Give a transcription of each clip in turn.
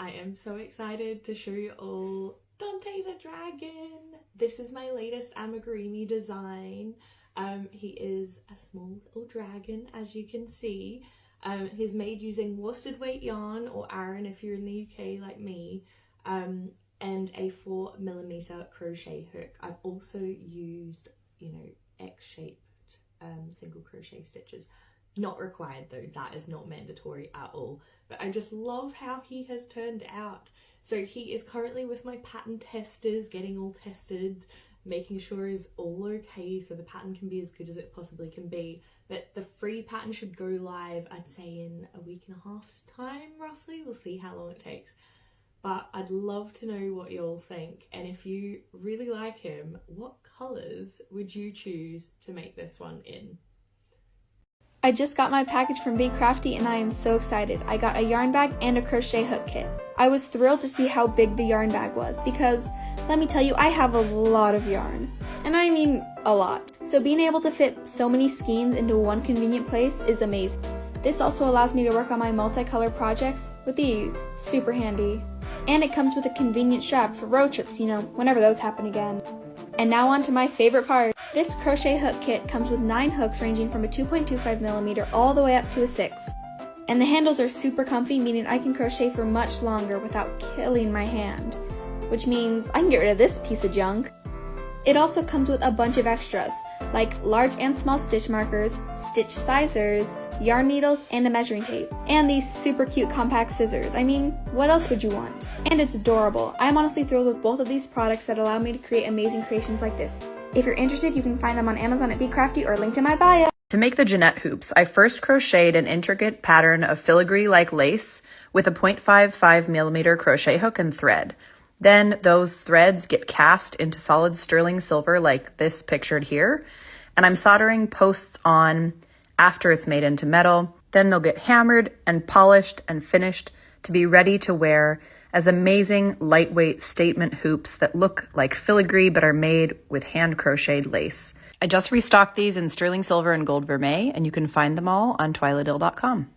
I am so excited to show you all Dante the dragon. This is my latest amigurumi design. He is a small little dragon, as you can see. He's made using worsted weight yarn, or Aran if you're in the UK like me, and a 4mm crochet hook. I've also used, X-shaped single crochet stitches. Not required though, that is not mandatory at all, but I just love how he has turned out. So he is currently with my pattern testers, getting all tested, making sure is all okay so the pattern can be as good as it possibly can be. But the free pattern should go live, I'd say in a week and a half's time roughly. We'll see how long it takes. But I'd love to know what you all think, and if you really like him, what colours would you choose to make this one in? I just got my package from Be Crafty and I am so excited. I got a yarn bag and a crochet hook kit. I was thrilled to see how big the yarn bag was because, let me tell you, I have a lot of yarn. And I mean a lot. So being able to fit so many skeins into one convenient place is amazing. This also allows me to work on my multicolor projects with ease. Super handy. And it comes with a convenient strap for road trips, whenever those happen again. And now on to my favorite part. This crochet hook kit comes with 9 hooks ranging from a 2.25mm all the way up to a 6. And the handles are super comfy, meaning I can crochet for much longer without killing my hand. Which means I can get rid of this piece of junk. It also comes with a bunch of extras, like large and small stitch markers, stitch sizers, yarn needles, and a measuring tape. And these super cute compact scissors. I mean, what else would you want? And it's adorable. I'm honestly thrilled with both of these products that allow me to create amazing creations like this. If you're interested, you can find them on Amazon at Be Crafty or linked in my bio. To make the Jeanette hoops, I first crocheted an intricate pattern of filigree-like lace with a 0.55mm crochet hook and thread. Then those threads get cast into solid sterling silver like this pictured here, and I'm soldering posts on after it's made into metal. Then they'll get hammered and polished and finished to be ready to wear as amazing lightweight statement hoops that look like filigree but are made with hand crocheted lace. I just restocked these in sterling silver and gold vermeil, and you can find them all on twyladil.com.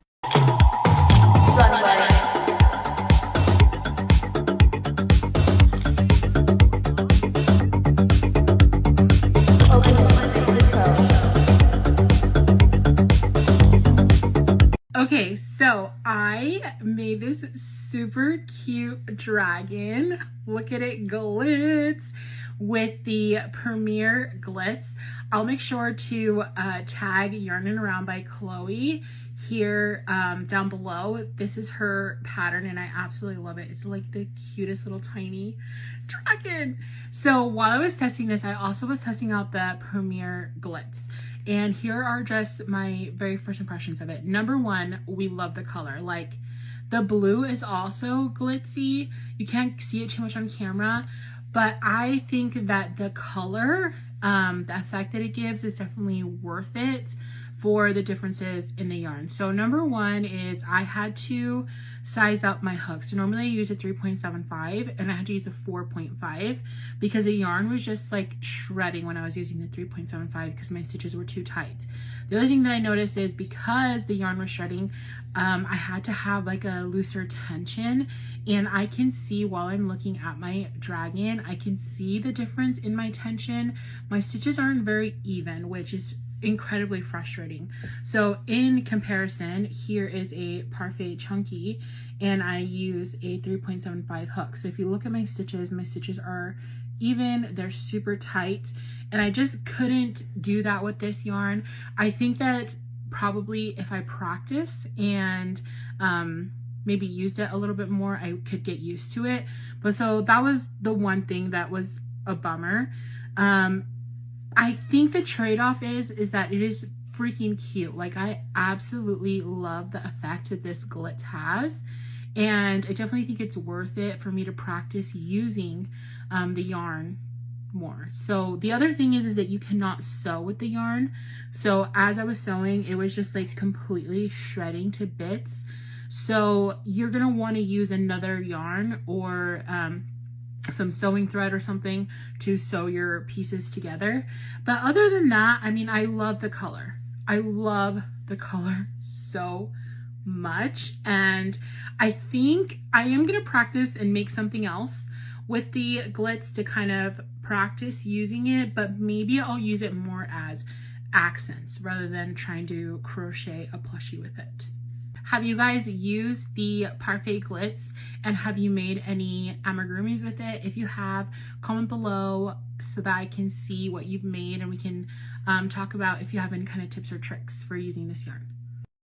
Okay, so I made this super cute dragon. Look at it, glitz, with the Premier glitz. I'll make sure to tag Yarnin' Around by Chloe here down below. This is her pattern and I absolutely love it. It's like the cutest little tiny dragon. So while I was testing this, I also was testing out the Premier glitz. And here are just my very first impressions of it. Number one, we love the color. Like, the blue is also glitzy. You can't see it too much on camera, but I think that the color, the effect that it gives is definitely worth it for the differences in the yarn. So number one is I had to size up my hook. So normally I use a 3.75 and I had to use a 4.5 because the yarn was just like shredding when I was using the 3.75 because my stitches were too tight. The other thing that I noticed is because the yarn was shredding, I had to have like a looser tension, and I can see while I'm looking at my dragon, I can see the difference in my tension. My stitches aren't very even, which is incredibly frustrating. So in comparison, here is a Parfait Chunky and I use a 3.75 hook. So if you look at my stitches are even, they're super tight, and I just couldn't do that with this yarn. I think that probably if I practice and maybe used it a little bit more, I could get used to it. But so that was the one thing that was a bummer. I think the trade-off is that it is freaking cute. Like, I absolutely love the effect that this glitz has, and I definitely think it's worth it for me to practice using the yarn more. So the other thing is that you cannot sew with the yarn. So as I was sewing, it was just like completely shredding to bits. So you're gonna want to use another yarn or some sewing thread or something to sew your pieces together. But other than that, I mean, I love the color. I love the color so much, and I think I am going to practice and make something else with the glitz to kind of practice using it, but maybe I'll use it more as accents rather than trying to crochet a plushie with it. Have you guys used the Parfait glitz, and have you made any amigurumis with it? If you have, comment below so that I can see what you've made, and we can talk about if you have any kind of tips or tricks for using this yarn.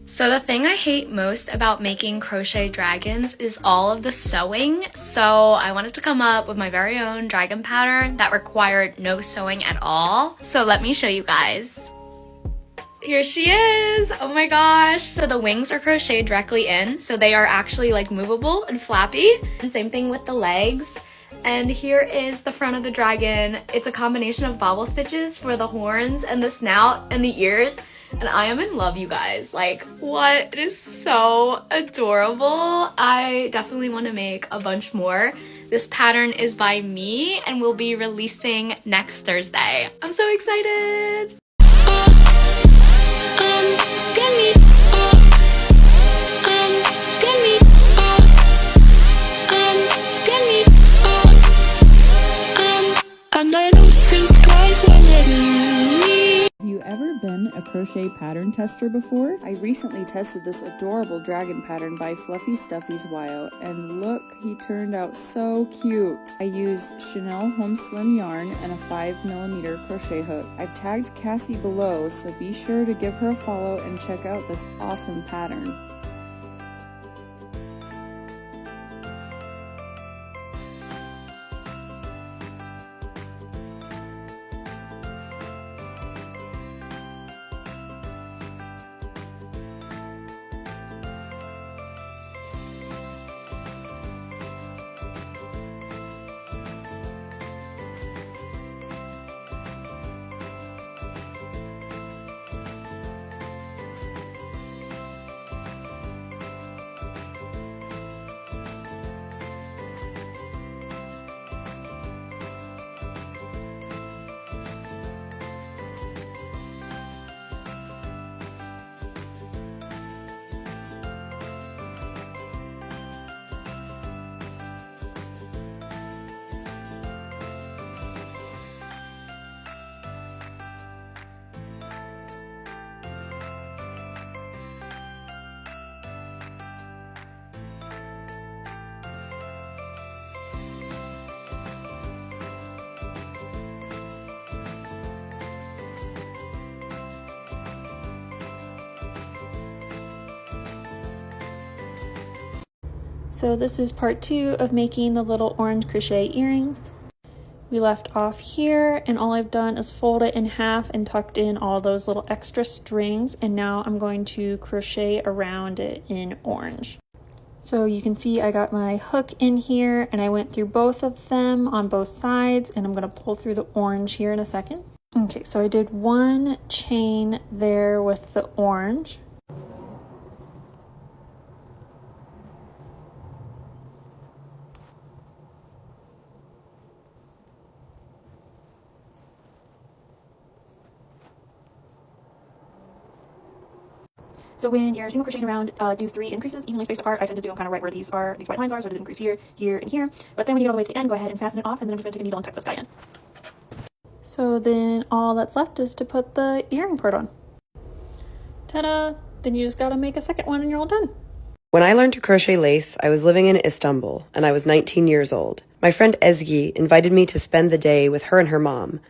So the thing I hate most about making crochet dragons is all of the sewing. So I wanted to come up with my very own dragon pattern that required no sewing at all. So let me show you guys. Here she is! Oh my gosh! So the wings are crocheted directly in, so they are actually like movable and flappy. And same thing with the legs. And here is the front of the dragon. It's a combination of bobble stitches for the horns and the snout and the ears. And I am in love, you guys. Like, what? It is so adorable. I definitely want to make a bunch more. This pattern is by me and will be releasing next Thursday. I'm so excited! Have you ever been a crochet pattern tester before? I recently tested this adorable dragon pattern by Fluffy Stuffy's Wyo, and look, he turned out so cute. I used Chanel Home Slim yarn and a 5mm crochet hook. I've tagged Cassie below, so be sure to give her a follow and check out this awesome pattern. So this is part 2 of making the little orange crochet earrings. We left off here, and all I've done is fold it in half and tucked in all those little extra strings, and now I'm going to crochet around it in orange. So you can see I got my hook in here, and I went through both of them on both sides, and I'm going to pull through the orange here in a second. Okay, so I did one chain there with the orange. So when you're single crocheting around, do 3 increases evenly spaced apart. I tend to do them kind of right where these white lines are, so I did an increase here, here, and here. But then when you get all the way to the end, go ahead and fasten it off, and then I'm just going to take a needle and tuck this guy in. So then all that's left is to put the earring part on. Ta-da! Then you just gotta make a second one and you're all done. When I learned to crochet lace, I was living in Istanbul, and I was 19 years old. My friend Ezgi invited me to spend the day with her and her mom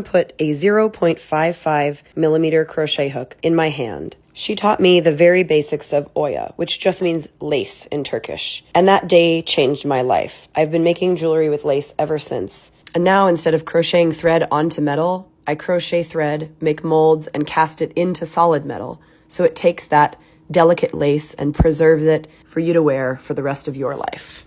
put a 0.55mm crochet hook in my hand. She taught me the very basics of oya, which just means lace in Turkish. And that day changed my life. I've been making jewelry with lace ever since. And now, instead of crocheting thread onto metal, I crochet thread, make molds, and cast it into solid metal. So it takes that delicate lace and preserves it for you to wear for the rest of your life.